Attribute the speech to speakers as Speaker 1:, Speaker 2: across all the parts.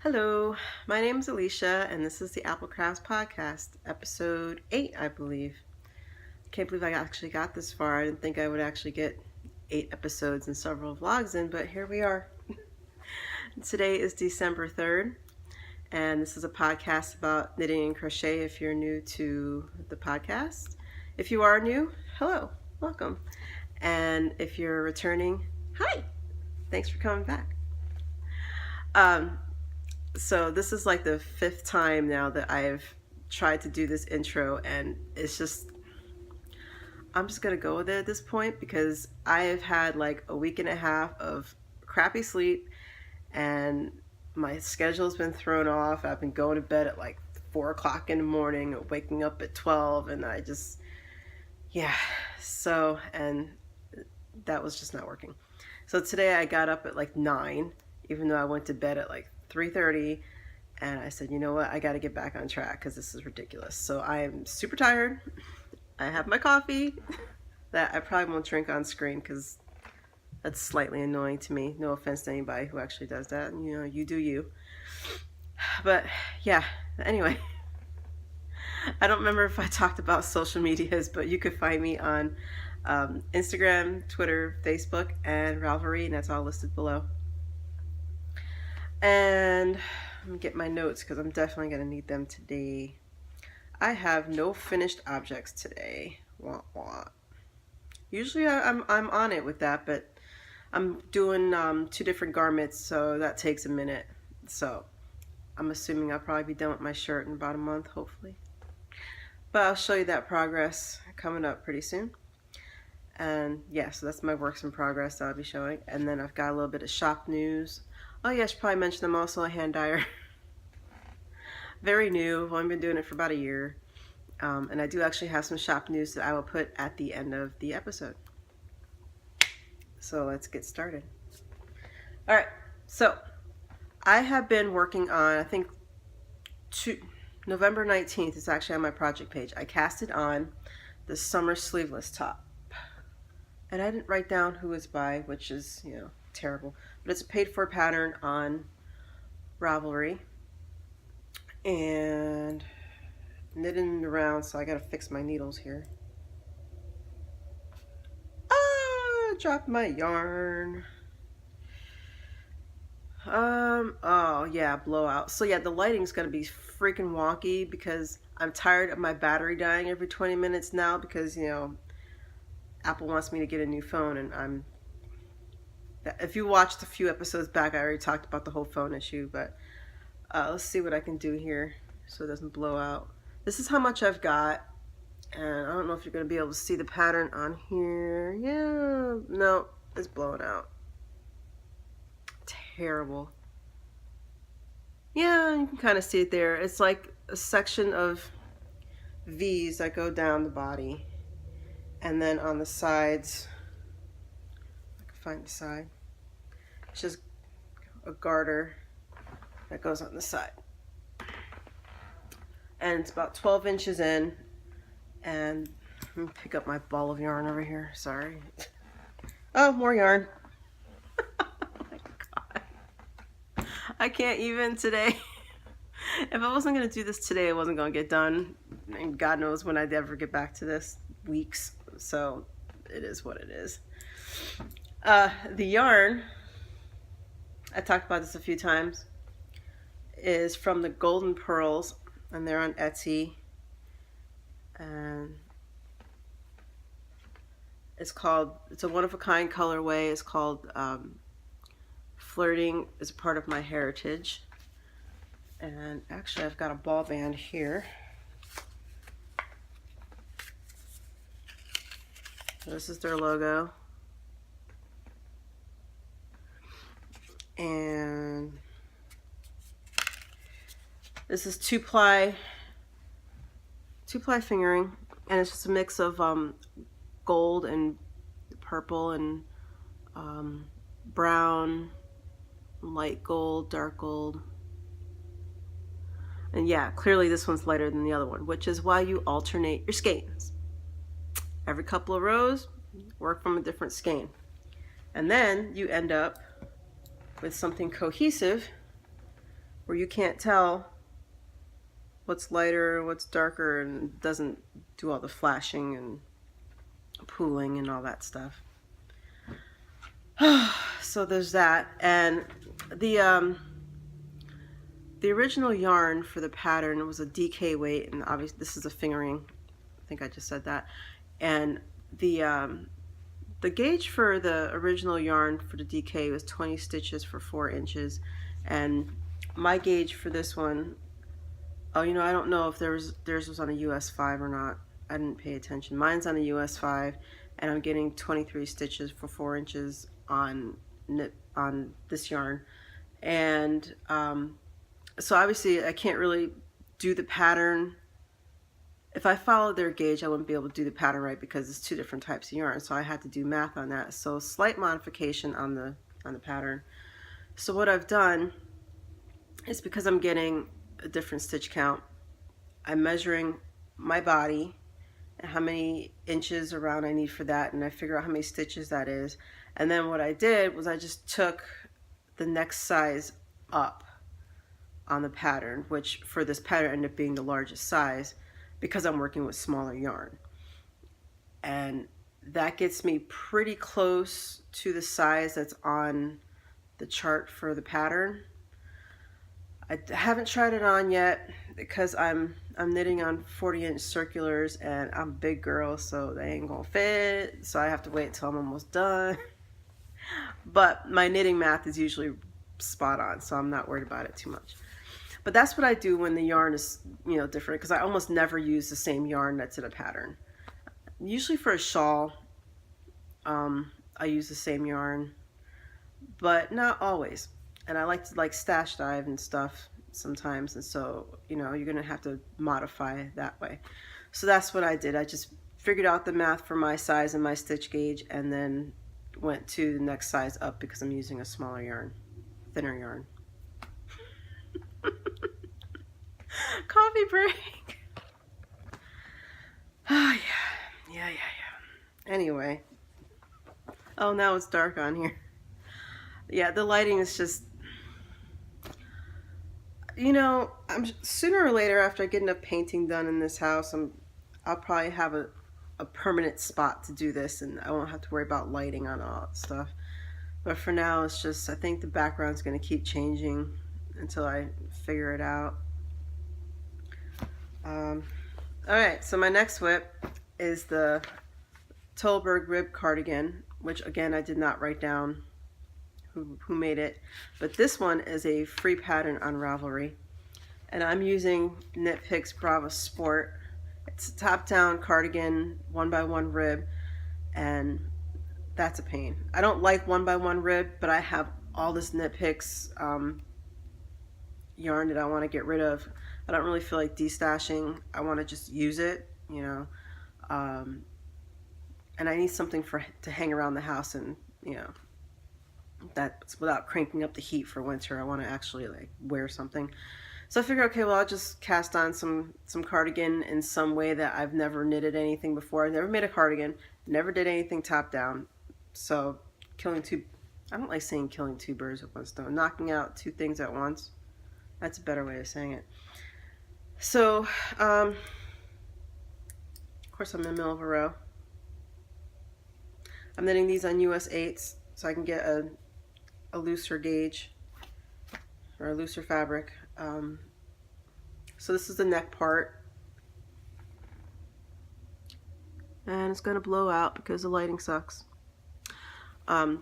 Speaker 1: Hello, my name is Alicia, and this is the APLCrafts podcast, episode 8, I believe. I can't believe I actually got this far. I didn't think I would actually get 8 episodes and several vlogs in, but here we are. Today is December 3rd, and this is a podcast about knitting and crochet if you're new to the podcast. If you are new, hello, welcome. And if you're returning, hi, thanks for coming back. So this is like the 5th time now that I've tried to do this intro, and it's just, I'm just gonna go with it at this point because I have had like a week and a half of crappy sleep and my schedule's been thrown off. I've been going to bed at like 4 o'clock in the morning, waking up at 12, and I just, and that was just not working. So today I got up at like 9, even though I went to bed at like 3:30, and I said, you know what, I got to get back on track because this is ridiculous. So I am super tired. I have my coffee that I probably won't drink on screen because that's slightly annoying to me. No offense to anybody who actually does that. You know, you do you. But yeah, anyway, I don't remember if I talked about social medias, but you could find me on Instagram, Twitter, Facebook, and Ravelry, and that's all listed below. And let me get my notes because I'm definitely going to need them today. I have no finished objects today. Wah, wah. Usually I'm on it with that, but I'm doing 2 different garments, so that takes a minute. So I'm assuming I'll probably be done with my shirt in about a month, hopefully. But I'll show you that progress coming up pretty soon. And yeah, so that's my works in progress that I'll be showing. And then I've got a little bit of shop news. Oh yeah, I should probably mention I'm also a hand dyer. Very new. I've only been doing it for about a year. And I do actually have some shop news that I will put at the end of the episode. So let's get started. Alright, so I have been working on, I think November 19th is actually on my project page. I casted on the Sommer Sleeveless top. And I didn't write down who it's by, which is, you know, terrible. But it's a paid for pattern on Ravelry. And knitting around, so I gotta fix my needles here. Ah, dropped my yarn. Oh yeah, blowout. So yeah, the lighting's gonna be freaking wonky because I'm tired of my battery dying every 20 minutes now because, you know, Apple wants me to get a new phone, and if you watched a few episodes back, I already talked about the whole phone issue, but let's see what I can do here so it doesn't blow out. This is how much I've got, and I don't know if you're going to be able to see the pattern on here. Yeah, no, it's blowing out. Terrible. Yeah, you can kind of see it there. It's like a section of V's that go down the body, and then on the sides, I can find the side, it's just a garter that goes on the side. And it's about 12 inches in, and let me pick up my ball of yarn over here, sorry. Oh, more yarn. Oh my God. I can't even today. If I wasn't going to do this today, it wasn't going to get done. And God knows when I'd ever get back to this. Weeks. So it is what it is. The yarn, I talked about this a few times, is from the Golden Purls, and they're on Etsy. And it's a one-of-a-kind colorway. It's called Flirting is a Part of My Heritage. And actually I've got a ball band here. This is their logo. And this is two-ply fingering, and it's just a mix of gold and purple and brown, light gold, dark gold. And yeah, clearly this one's lighter than the other one, which is why you alternate your skeins. Every couple of rows, work from a different skein. And then you end up with something cohesive where you can't tell what's lighter, what's darker, and doesn't do all the flashing and pooling and all that stuff. So there's that. And the original yarn for the pattern was a DK weight, and obviously this is a fingering. I think I just said that. And the gauge for the original yarn for the DK was 20 stitches for 4 inches, and my gauge for this one, oh, you know, I don't know if theirs was on a US 5 or not. I didn't pay attention. Mine's on a US 5, and I'm getting 23 stitches for 4 inches on this yarn. And so obviously I can't really do the pattern. If I followed their gauge, I wouldn't be able to do the pattern right because it's 2 different types of yarn. So I had to do math on that. So slight modification on the pattern. So what I've done is, because I'm getting a different stitch count, I'm measuring my body and how many inches around I need for that, and I figure out how many stitches that is. And then what I did was I just took the next size up on the pattern, which for this pattern ended up being the largest size because I'm working with smaller yarn. And that gets me pretty close to the size that's on the chart for the pattern. I haven't tried it on yet because I'm knitting on 40-inch circulars, and I'm a big girl, so they ain't gonna fit. So I have to wait till I'm almost done. But my knitting math is usually spot on, so I'm not worried about it too much. But that's what I do when the yarn is, you know, different, because I almost never use the same yarn that's in a pattern. Usually for a shawl, I use the same yarn, but not always. And I like to stash dive and stuff sometimes, and so, you know, you're gonna have to modify that way. So that's what I did. I just figured out the math for my size and my stitch gauge, and then went to the next size up because I'm using a smaller yarn, thinner yarn. Coffee break. Oh yeah. Anyway, oh, now it's dark on here. Yeah, the lighting is just, you know, sooner or later, after I get enough painting done in this house, I'll probably have a permanent spot to do this, and I won't have to worry about lighting on all that stuff. But for now, it's just, I think the background's going to keep changing until I figure it out. Alright, so my next whip is the Todberg rib cardigan, which again I did not write down who made it, but this one is a free pattern on Ravelry, and I'm using Knit Picks Brava Sport. It's a top-down cardigan 1x1 rib, and that's a pain. I don't like 1x1 rib, but I have all this Knit Picks yarn that I want to get rid of. I don't really feel like destashing. I want to just use it, you know, and I need something to hang around the house, and you know, that's without cranking up the heat for winter. I want to actually wear something. So I figured, okay, well, I'll just cast on some cardigan in some way that I've never knitted anything before. I've never made a cardigan, never did anything top down. So I don't like saying killing 2 birds with 1 stone, knocking out 2 things at once. That's a better way of saying it. So, of course, I'm in the middle of a row. I'm knitting these on US 8s so I can get a looser gauge or a looser fabric. So this is the neck part, and it's going to blow out because the lighting sucks. I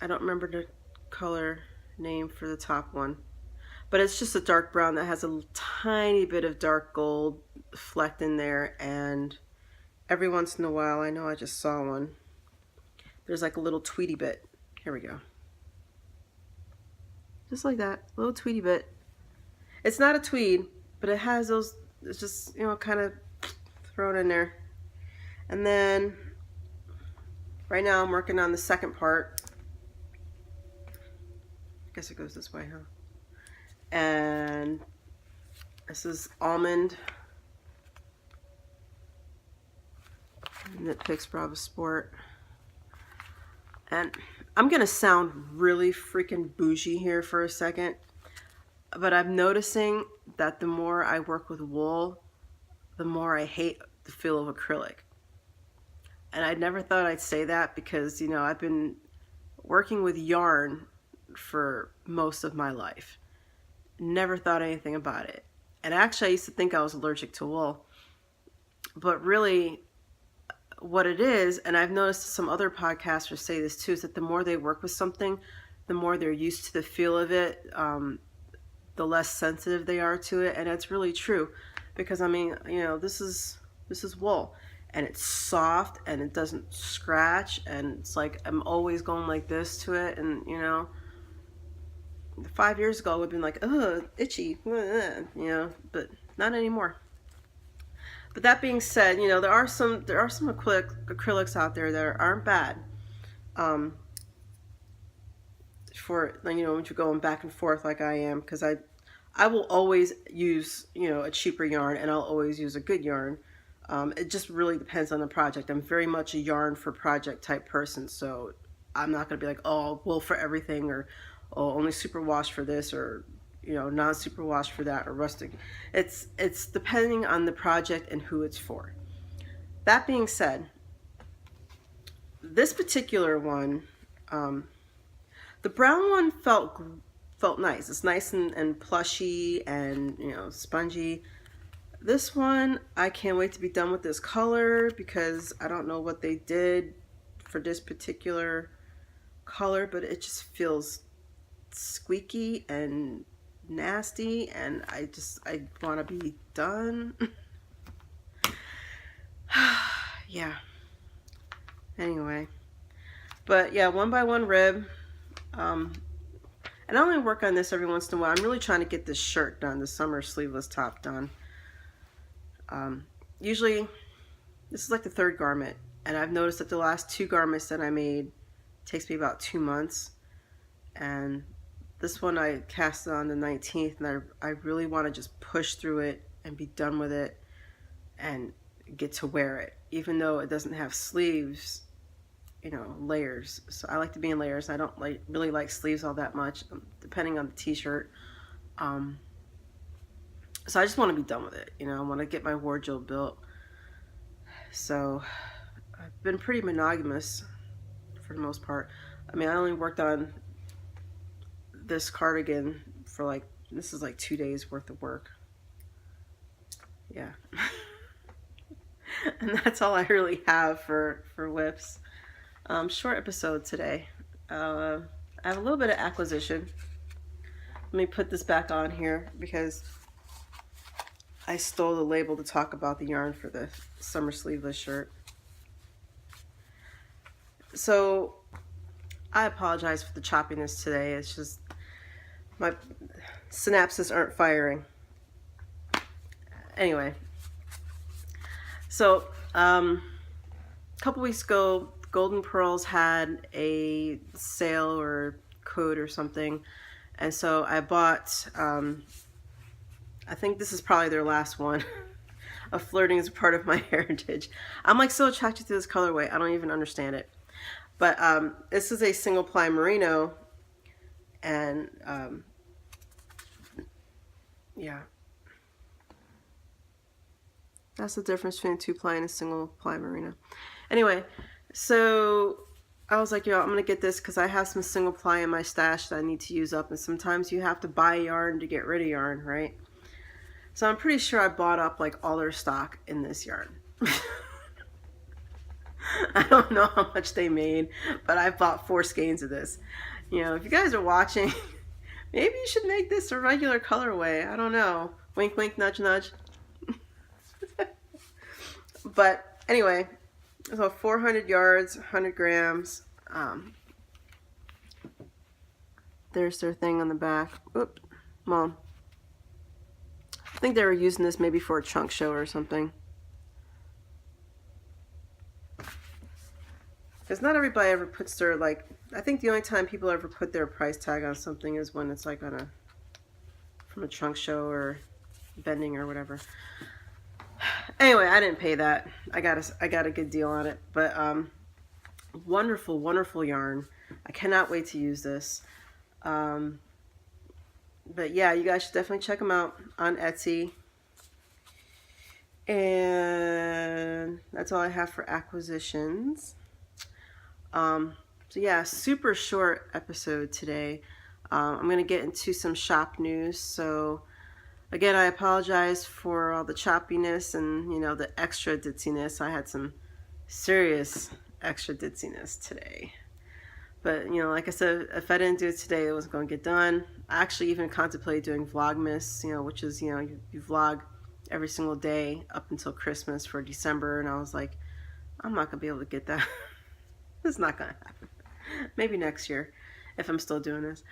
Speaker 1: don't remember the color name for the top one, but it's just a dark brown that has a tiny bit of dark gold flecked in there, and every once in a while, I know I just saw one, there's like a little tweedy bit. Here we go. Just like that, a little tweedy bit. It's not a tweed, but it has those, it's just, you know, kind of thrown in there. And then right now I'm working on the second part. I guess it goes this way, huh? And this is Almond Knit Picks Brava Sport. And I'm gonna sound really freaking bougie here for a second, but I'm noticing that the more I work with wool, the more I hate the feel of acrylic. And I never thought I'd say that because, you know, I've been working with yarn for most of my life. Never thought anything about it. And actually, I used to think I was allergic to wool. But really, what it is, and I've noticed some other podcasters say this too, is that the more they work with something, the more they're used to the feel of it, the less sensitive they are to it. And it's really true. Because, I mean, you know, this is wool. And it's soft and it doesn't scratch, and it's like I'm always going like this to it. And you know, 5 years ago I would have been like, ugh, itchy, you know, but not anymore. But that being said, you know, there are some acrylics out there that aren't bad. For, you know, when you're going back and forth like I am, because I will always use, you know, a cheaper yarn, and I'll always use a good yarn. It just really depends on the project. I'm very much a yarn for project type person, so I'm not going to be like, oh, wool for everything, or oh, only superwash for this, or you know, non-superwash for that, or rustic. It's depending on the project and who it's for. That being said, this particular one, the brown one felt nice. It's nice and plushy and, you know, spongy. This one, I can't wait to be done with this color because I don't know what they did for this particular color, but it just feels squeaky and nasty, and I want to be done. Yeah. Anyway. But yeah, 1x1 rib. And I only work on this every once in a while. I'm really trying to get this shirt done, the summer sleeveless top done. Usually this is like the third garment, and I've noticed that the last 2 garments that I made takes me about 2 months, and this one I cast it on the 19th, and I really want to just push through it and be done with it and get to wear it, even though it doesn't have sleeves, you know, layers. So I like to be in layers. I don't really like sleeves all that much, depending on the t-shirt. So I just want to be done with it. You know, I want to get my wardrobe built. So I've been pretty monogamous for the most part. I mean, I only worked on this cardigan for like, this is like 2 days worth of work. Yeah. And that's all I really have for whips. Short episode today. I have a little bit of acquisition. Let me put this back on here because I stole the label to talk about the yarn for the summer sleeveless shirt. So I apologize for the choppiness today. It's just my synapses aren't firing. Anyway, so a couple weeks ago, Golden Purls had a sale or code or something, and so I bought, I think this is probably their last one. Of flirting is a part of my heritage. I'm like so attracted to this colorway, I don't even understand it. But this is a single ply merino, and yeah, that's the difference between a 2-ply and a single ply merino. Anyway, so I was like, yo, I'm gonna get this because I have some single ply in my stash that I need to use up, and sometimes you have to buy yarn to get rid of yarn, right? So I'm pretty sure I bought up like all their stock in this yarn. I don't know how much they made, but I bought 4 skeins of this. You know, if you guys are watching, maybe you should make this a regular colorway. I don't know. Wink, wink, nudge, nudge. But anyway, so 400 yards, 100 grams. There's their thing on the back. Oops, Mom. I think they were using this maybe for a trunk show or something. Because not everybody ever puts their, like, I think the only time people ever put their price tag on something is when it's like on from a trunk show or bending or whatever. Anyway, I didn't pay that. I got a good deal on it. But wonderful, wonderful yarn. I cannot wait to use this. But yeah, you guys should definitely check them out on Etsy. And that's all I have for acquisitions. So yeah, super short episode today. I'm going to get into some shop news. So again, I apologize for all the choppiness and, you know, the extra ditziness. I had some serious extra ditziness today. But, you know, like I said, if I didn't do it today, it wasn't going to get done. I actually even contemplated doing Vlogmas, you know, which is, you know, you vlog every single day up until Christmas for December. And I was like, I'm not going to be able to get that. It's not going to happen. Maybe next year if I'm still doing this.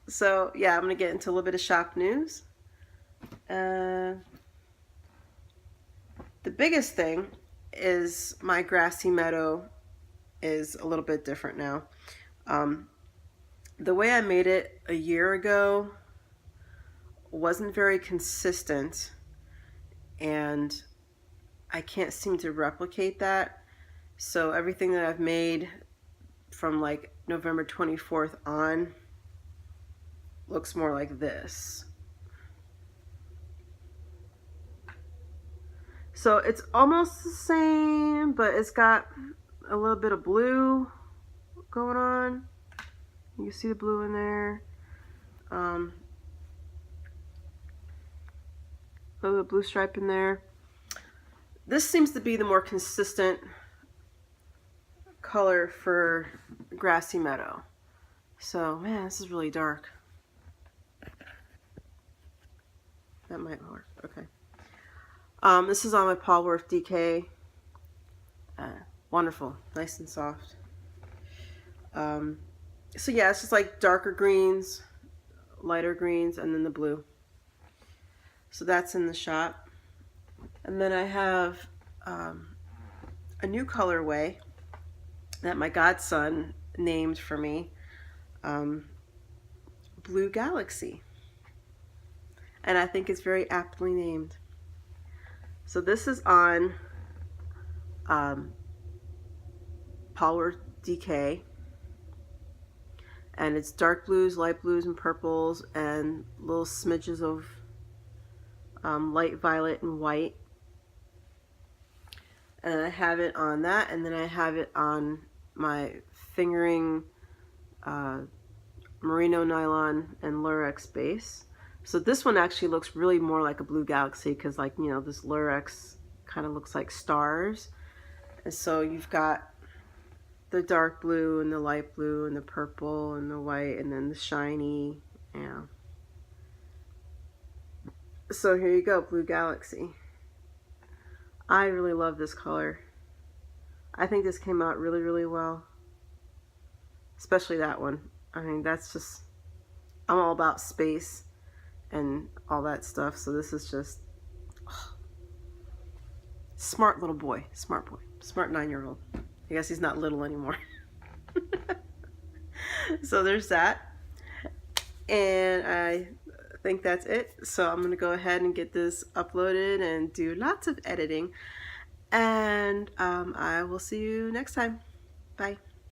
Speaker 1: So yeah, I'm going to get into a little bit of shop news. The biggest thing is my grassy meadow is a little bit different now. The way I made it a year ago wasn't very consistent, and I can't seem to replicate that. So everything that I've made from like November 24th on looks more like this. So it's almost the same, but it's got a little bit of blue going on. You can see the blue in there. A little blue stripe in there. This seems to be the more consistent color for grassy meadow. So, man, this is really dark. That might work. Okay. This is on my Polworth DK. Wonderful, nice and soft. So yeah, it's just like darker greens, lighter greens, and then the blue. So that's in the shop. And then I have a new colorway that my godson named for me, Blue Galaxy. And I think it's very aptly named. So this is on Polworth DK. And it's dark blues, light blues, and purples, and little smidges of light violet and white. And I have it on that, and then I have it on my fingering merino nylon and lurex base. So this one actually looks really more like a Blue Galaxy because, like, you know, this lurex kind of looks like stars. And so you've got the dark blue and the light blue and the purple and the white and then the shiny, yeah. So here you go, Blue Galaxy. I really love this color. I think this came out really, really well. Especially that one. I mean, that's just, I'm all about space and all that stuff. So this is just, oh, smart little boy, smart 9-year-old. I guess he's not little anymore. So there's that. And I think that's it. So I'm going to go ahead and get this uploaded and do lots of editing. And I will see you next time. Bye.